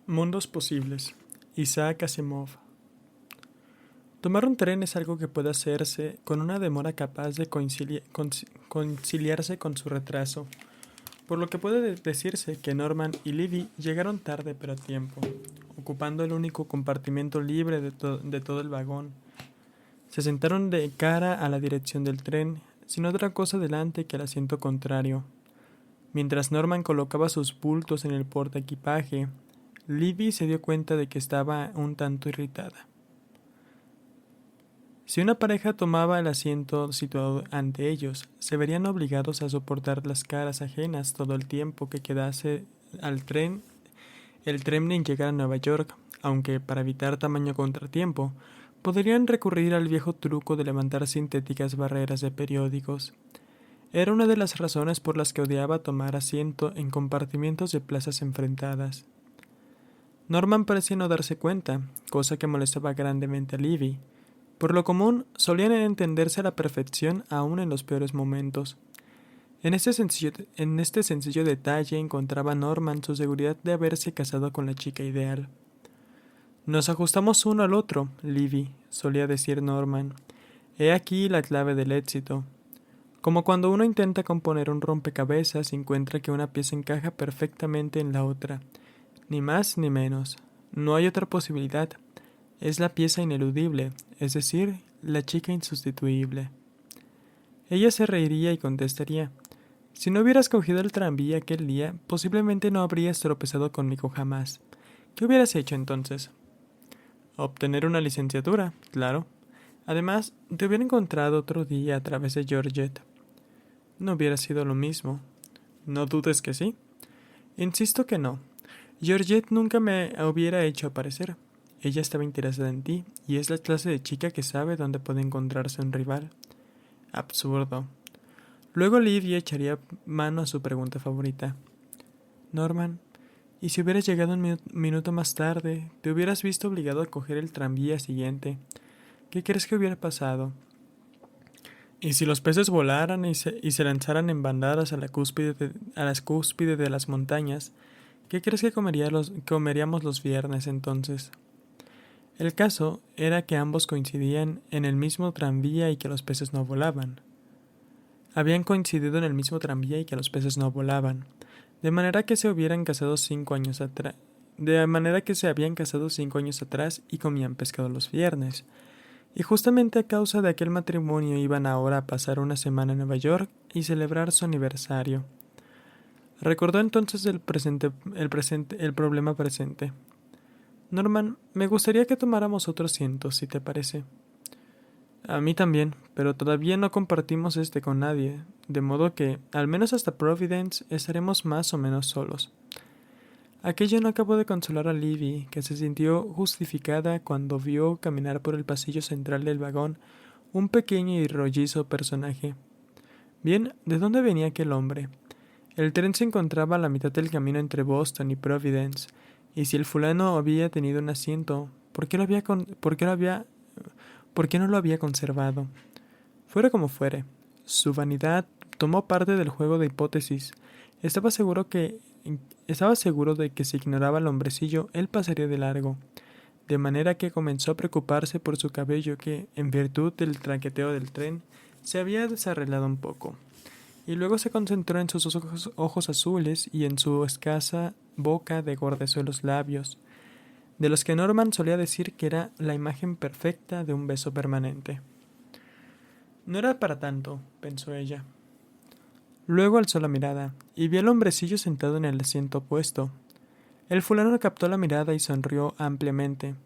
Mundos posibles. Isaac Asimov. Tomar un tren es algo que puede hacerse con una demora capaz de conciliarse con su retraso, por lo que puede decirse que Norman y Livy llegaron tarde pero a tiempo, ocupando el único compartimento libre de todo el vagón. Se sentaron de cara a la dirección del tren, sin otra cosa delante que el asiento contrario. Mientras Norman colocaba sus bultos en el portaequipaje, Livy se dio cuenta de que estaba un tanto irritada. Si una pareja tomaba el asiento situado ante ellos, se verían obligados a soportar las caras ajenas todo el tiempo que quedase el tren en llegar a Nueva York, aunque para evitar tamaño contratiempo, podrían recurrir al viejo truco de levantar sintéticas barreras de periódicos. Era una de las razones por las que odiaba tomar asiento en compartimientos de plazas enfrentadas. Norman parecía no darse cuenta, cosa que molestaba grandemente a Livy. Por lo común, solían entenderse a la perfección aún en los peores momentos. En este sencillo detalle encontraba Norman su seguridad de haberse casado con la chica ideal. «Nos ajustamos uno al otro, Livy», solía decir Norman. «He aquí la clave del éxito». Como cuando uno intenta componer un rompecabezas y encuentra que una pieza encaja perfectamente en la otra. Ni más ni menos. No hay otra posibilidad. Es la pieza ineludible, es decir, la chica insustituible. Ella se reiría y contestaría: «Si no hubieras cogido el tranvía aquel día, posiblemente no habrías tropezado conmigo jamás. ¿Qué hubieras hecho entonces?» «Obtener una licenciatura, claro. Además, te hubiera encontrado otro día a través de Georgette». «No hubiera sido lo mismo». «No dudes que sí». «Insisto que no. Georgette nunca me hubiera hecho aparecer. Ella estaba interesada en ti, y es la clase de chica que sabe dónde puede encontrarse un rival». «Absurdo». Luego Livia echaría mano a su pregunta favorita. «Norman, ¿y si hubieras llegado un minuto más tarde, te hubieras visto obligado a coger el tranvía siguiente? ¿Qué crees que hubiera pasado? ¿Y si los peces volaran y se lanzaran en bandadas a las cúspides de las montañas? ¿Qué crees que comeríamos los viernes entonces?» El caso era que ambos coincidían en el mismo tranvía y que los peces no volaban. Habían coincidido en el mismo tranvía y que los peces no volaban, de manera que se habían casado 5 años atrás y comían pescado los viernes. Y justamente a causa de aquel matrimonio iban ahora a pasar una semana en Nueva York y celebrar su aniversario. Recordó entonces el problema presente. «Norman, me gustaría que tomáramos otro asiento, si te parece». «A mí también, pero todavía no compartimos con nadie, de modo que, al menos hasta Providence, estaremos más o menos solos». Aquello no acabó de consolar a Livy, que se sintió justificada cuando vio caminar por el pasillo central del vagón un pequeño y rollizo personaje. Bien, ¿de dónde venía aquel hombre? El tren se encontraba a la mitad del camino entre Boston y Providence, y si el fulano había tenido un asiento, ¿por qué no lo había conservado? Fuera como fuere, su vanidad tomó parte del juego de hipótesis. Estaba seguro de que si ignoraba al hombrecillo, él pasaría de largo, de manera que comenzó a preocuparse por su cabello que, en virtud del traqueteo del tren, se había desarreglado un poco. Y luego se concentró en sus ojos azules y en su escasa boca de gordezuelos labios, de los que Norman solía decir que era la imagen perfecta de un beso permanente. No era para tanto, pensó ella. Luego alzó la mirada, y vio al hombrecillo sentado en el asiento opuesto. El fulano captó la mirada y sonrió ampliamente.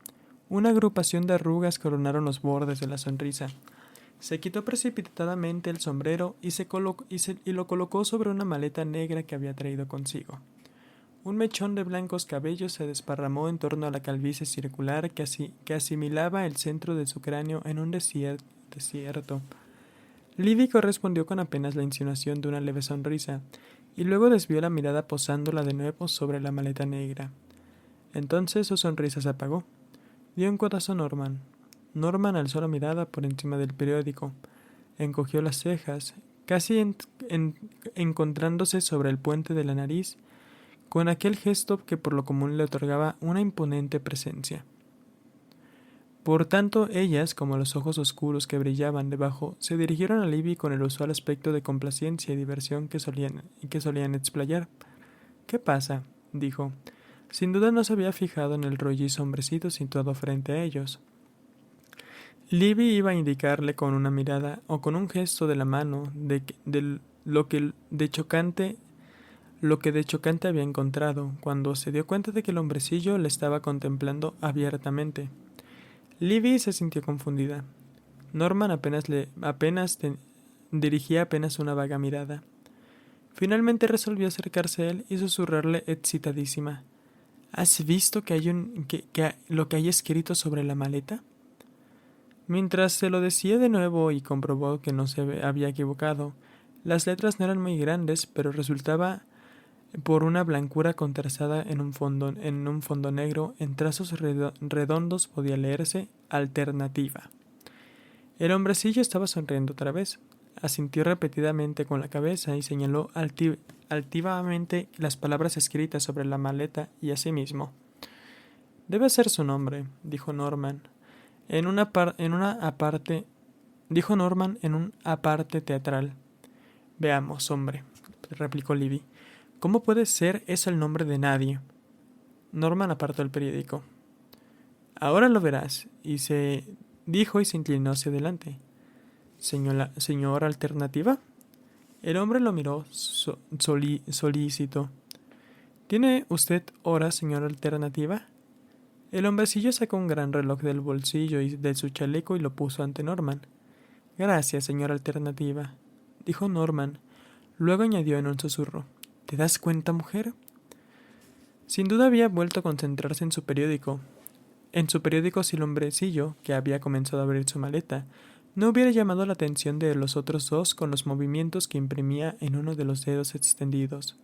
Una agrupación de arrugas coronaron los bordes de la sonrisa. Se quitó precipitadamente el sombrero y lo colocó sobre una maleta negra que había traído consigo. Un mechón de blancos cabellos se desparramó en torno a la calvicie circular que asimilaba el centro de su cráneo en un desierto. Livy correspondió con apenas la insinuación de una leve sonrisa, y luego desvió la mirada posándola de nuevo sobre la maleta negra. Entonces su sonrisa se apagó. Dio un codazo a Norman. Norman alzó la mirada por encima del periódico, encogió las cejas, casi encontrándose sobre el puente de la nariz, con aquel gesto que por lo común le otorgaba una imponente presencia. Por tanto, ellas, como los ojos oscuros que brillaban debajo, se dirigieron a Libby con el usual aspecto de complacencia y diversión que solían explayar. «¿Qué pasa?», dijo. Sin duda no se había fijado en el rollizo hombrecito situado frente a ellos. Libby iba a indicarle con una mirada o con un gesto de la mano lo que de chocante había encontrado, cuando se dio cuenta de que el hombrecillo le estaba contemplando abiertamente. Libby se sintió confundida. Norman dirigía apenas una vaga mirada. Finalmente resolvió acercarse a él y susurrarle excitadísima: «¿Has visto lo que hay escrito sobre la maleta?». Mientras se lo decía de nuevo y comprobó que no se había equivocado, las letras no eran muy grandes, pero resultaba por una blancura contrastada en un fondo negro, en trazos redondos podía leerse «Alternativa». El hombrecillo estaba sonriendo otra vez. Asintió repetidamente con la cabeza y señaló altivamente las palabras escritas sobre la maleta y a sí mismo. «Debe ser su nombre», dijo Norman en un aparte teatral. «Veamos, hombre», replicó Libby. «¿Cómo puede ser eso el nombre de nadie?». Norman apartó el periódico. «Ahora lo verás», dijo y se inclinó hacia adelante. «¿Señor Alternativa?». El hombre lo miró solícito. «¿Tiene usted hora, señor Alternativa?». El hombrecillo sacó un gran reloj del bolsillo de su chaleco y lo puso ante Norman. «Gracias, señor Alternativa», dijo Norman. Luego añadió en un susurro: «¿Te das cuenta, mujer?». Sin duda había vuelto a concentrarse en su periódico. Si el hombrecillo, que había comenzado a abrir su maleta, no hubiera llamado la atención de los otros dos con los movimientos que imprimía en uno de los dedos extendidos.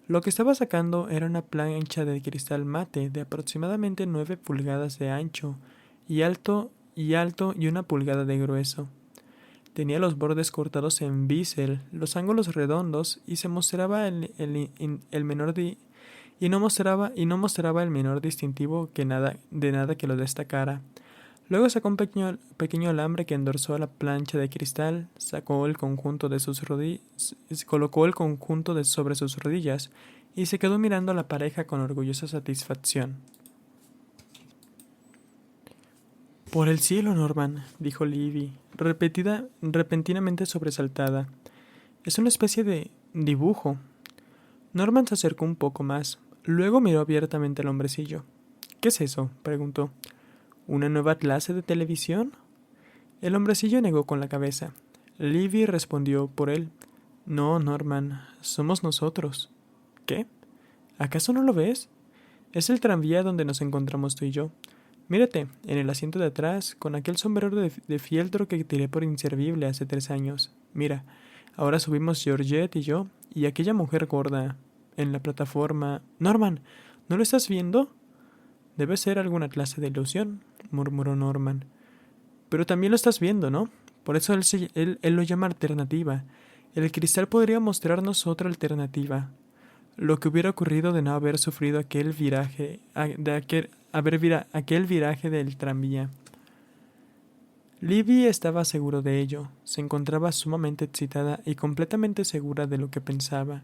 Lo que estaba sacando era una plancha de cristal mate de aproximadamente 9 pulgadas de ancho y alto y 1 pulgada de grueso. Tenía los bordes cortados en bisel, los ángulos redondos y no mostraba el menor distintivo de nada que lo destacara. Luego sacó un pequeño alambre que endorsó a la plancha de cristal, colocó el conjunto sobre sus rodillas y se quedó mirando a la pareja con orgullosa satisfacción. «Por el cielo, Norman», dijo Libby, repentinamente sobresaltada. «Es una especie de dibujo». Norman se acercó un poco más. Luego miró abiertamente al hombrecillo. «¿Qué es eso?», preguntó. «¿Una nueva clase de televisión?». El hombrecillo negó con la cabeza. Libby respondió por él: «No, Norman, somos nosotros». «¿Qué? ¿Acaso no lo ves? Es el tranvía donde nos encontramos tú y yo. Mírate, en el asiento de atrás, con aquel sombrero de fieltro que tiré por inservible hace 3 años. Mira, ahora subimos Georgette y yo, y aquella mujer gorda, en la plataforma. Norman, ¿no lo estás viendo?». «Debe ser alguna clase de ilusión», murmuró Norman. «Pero también lo estás viendo, ¿no? Por eso él lo llama alternativa. El cristal podría mostrarnos otra alternativa. Lo que hubiera ocurrido de no haber sufrido aquel viraje del tranvía». Libby estaba seguro de ello. Se encontraba sumamente excitada y completamente segura de lo que pensaba.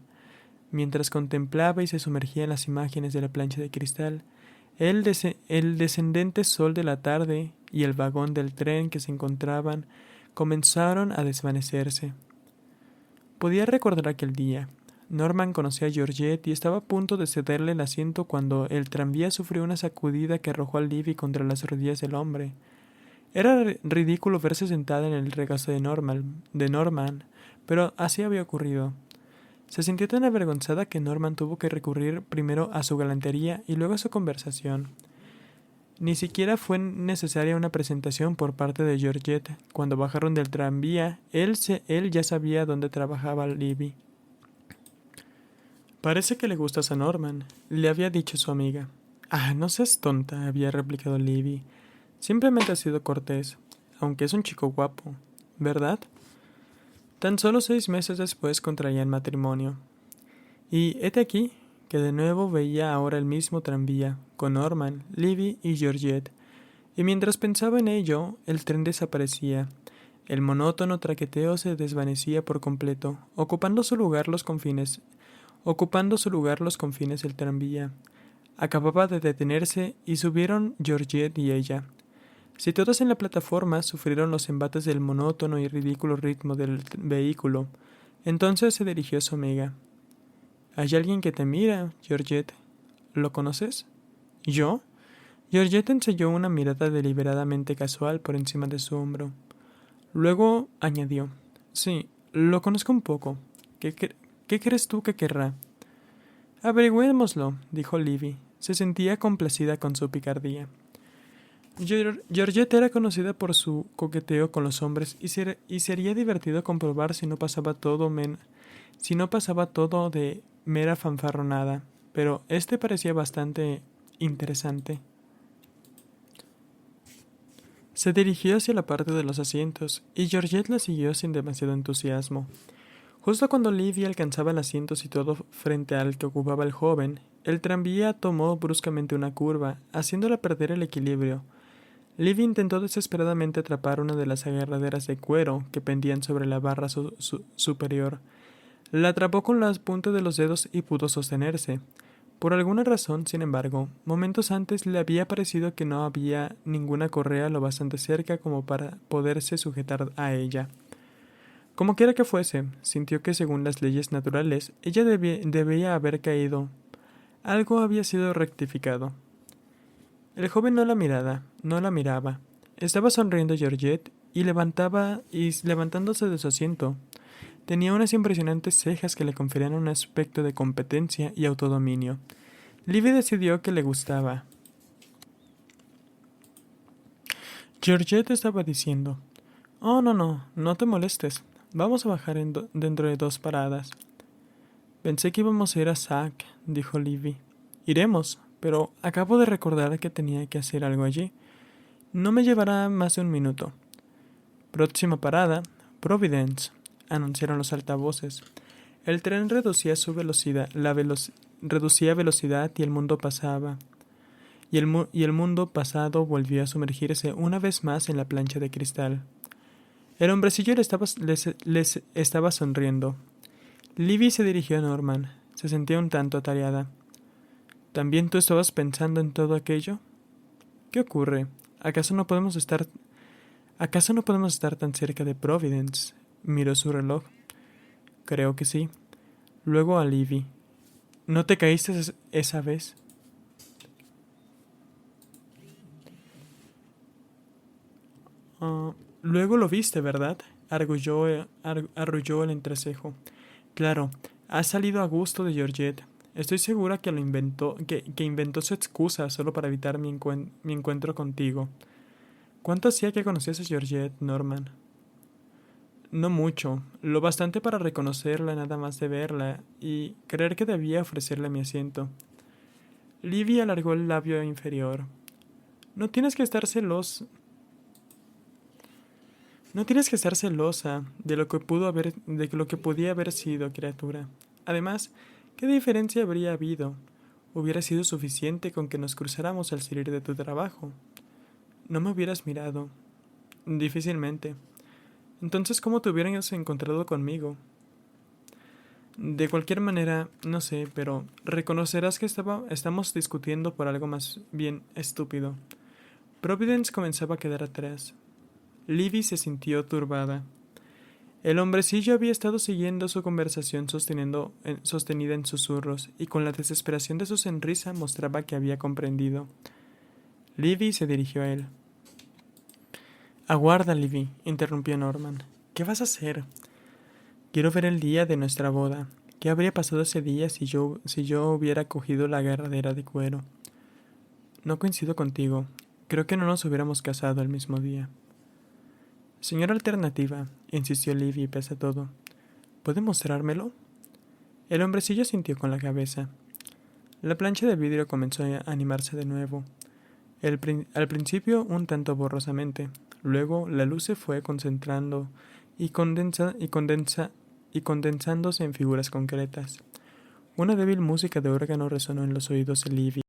Mientras contemplaba y se sumergía en las imágenes de la plancha de cristal, el descendente sol de la tarde y el vagón del tren que se encontraban comenzaron a desvanecerse. Podía recordar aquel día. Norman conocía a Georgette y estaba a punto de cederle el asiento cuando el tranvía sufrió una sacudida que arrojó a Libby contra las rodillas del hombre. Era ridículo verse sentada en el regazo de Norman, pero así había ocurrido. Se sintió tan avergonzada que Norman tuvo que recurrir primero a su galantería y luego a su conversación. Ni siquiera fue necesaria una presentación por parte de Georgette. Cuando bajaron del tranvía, él ya sabía dónde trabajaba Libby. «Parece que le gustas a Norman», le había dicho su amiga. «Ah, no seas tonta», había replicado Libby. «Simplemente ha sido cortés, aunque es un chico guapo, ¿verdad?». Tan solo 6 meses después contraían matrimonio. Y hete aquí que de nuevo veía ahora el mismo tranvía, con Norman, Livy y Georgette. Y mientras pensaba en ello, el tren desaparecía. El monótono traqueteo se desvanecía por completo, ocupando su lugar los confines del tranvía. Acababa de detenerse y subieron Georgette y ella. Situados en la plataforma, sufrieron los embates del monótono y ridículo ritmo del vehículo. Entonces se dirigió a su amiga. «Hay alguien que te mira, Georgette. ¿Lo conoces?» «¿Yo?» Georgette ensayó una mirada deliberadamente casual por encima de su hombro. Luego añadió: «Sí, lo conozco un poco. ¿Qué crees tú que querrá?» «Averigüémoslo», dijo Livy. Se sentía complacida con su picardía. Georgette era conocida por su coqueteo con los hombres y sería divertido comprobar si no pasaba todo de mera fanfarronada, pero este parecía bastante interesante. Se dirigió hacia la parte de los asientos, y Georgette la siguió sin demasiado entusiasmo. Justo cuando Livy alcanzaba el asiento situado frente al que ocupaba el joven, el tranvía tomó bruscamente una curva, haciéndola perder el equilibrio. Livy intentó desesperadamente atrapar una de las agarraderas de cuero que pendían sobre la barra superior. La atrapó con las puntas de los dedos y pudo sostenerse. Por alguna razón, sin embargo, momentos antes le había parecido que no había ninguna correa lo bastante cerca como para poderse sujetar a ella. Como quiera que fuese, sintió que según las leyes naturales, ella debía haber caído. Algo había sido rectificado. El joven no la miraba. Estaba sonriendo Georgette y levantándose de su asiento. Tenía unas impresionantes cejas que le conferían un aspecto de competencia y autodominio. Livy decidió que le gustaba. Georgette estaba diciendo: «Oh, no te molestes. Vamos a bajar dentro de 2 paradas». «Pensé que íbamos a ir a Sac», dijo Livy. «Iremos, pero acabo de recordar que tenía que hacer algo allí. No me llevará más de 1 minuto». «Próxima parada, Providence», anunciaron los altavoces. El tren reducía velocidad y el mundo pasaba. Y el mundo pasado volvió a sumergirse una vez más en la plancha de cristal. El hombrecillo les estaba sonriendo. Livy se dirigió a Norman. Se sentía un tanto atareada. ¿También tú estabas pensando en todo aquello? ¿Qué ocurre? ¿Acaso no podemos estar tan cerca de Providence? Miró su reloj. Creo que sí. Luego a Livy. ¿No te caíste esa vez? Luego lo viste, ¿verdad? Arrulló el entrecejo. Claro, has salido a gusto de Georgette. Estoy segura que inventó su excusa solo para evitar mi encuentro contigo. ¿Cuánto hacía que conocías a Georgette, Norman? No mucho, lo bastante para reconocerla nada más de verla y creer que debía ofrecerle mi asiento. Livy alargó el labio inferior. No tienes que estar celosa de lo que podía haber sido, criatura. Además, ¿qué diferencia habría habido? Hubiera sido suficiente con que nos cruzáramos al salir de tu trabajo. No me hubieras mirado. Difícilmente. Entonces, ¿cómo te hubieras encontrado conmigo? De cualquier manera, no sé, pero reconocerás que estamos discutiendo por algo más bien estúpido. Providence comenzaba a quedar atrás. Livy se sintió turbada. El hombrecillo había estado siguiendo su conversación sostenida en susurros, y con la desesperación de su sonrisa mostraba que había comprendido. Livy se dirigió a él. «Aguarda, Livy», interrumpió Norman. «¿Qué vas a hacer?» «Quiero ver el día de nuestra boda. ¿Qué habría pasado ese día si yo hubiera cogido la agarradera de cuero?» «No coincido contigo. Creo que no nos hubiéramos casado el mismo día». «Señora Alternativa», insistió Livy pese a todo. «¿Puede mostrármelo?» El hombrecillo sintió con la cabeza. La plancha de vidrio comenzó a animarse de nuevo. Al principio un tanto borrosamente. Luego la luz se fue concentrando y condensándose en figuras concretas. Una débil música de órgano resonó en los oídos de Livia.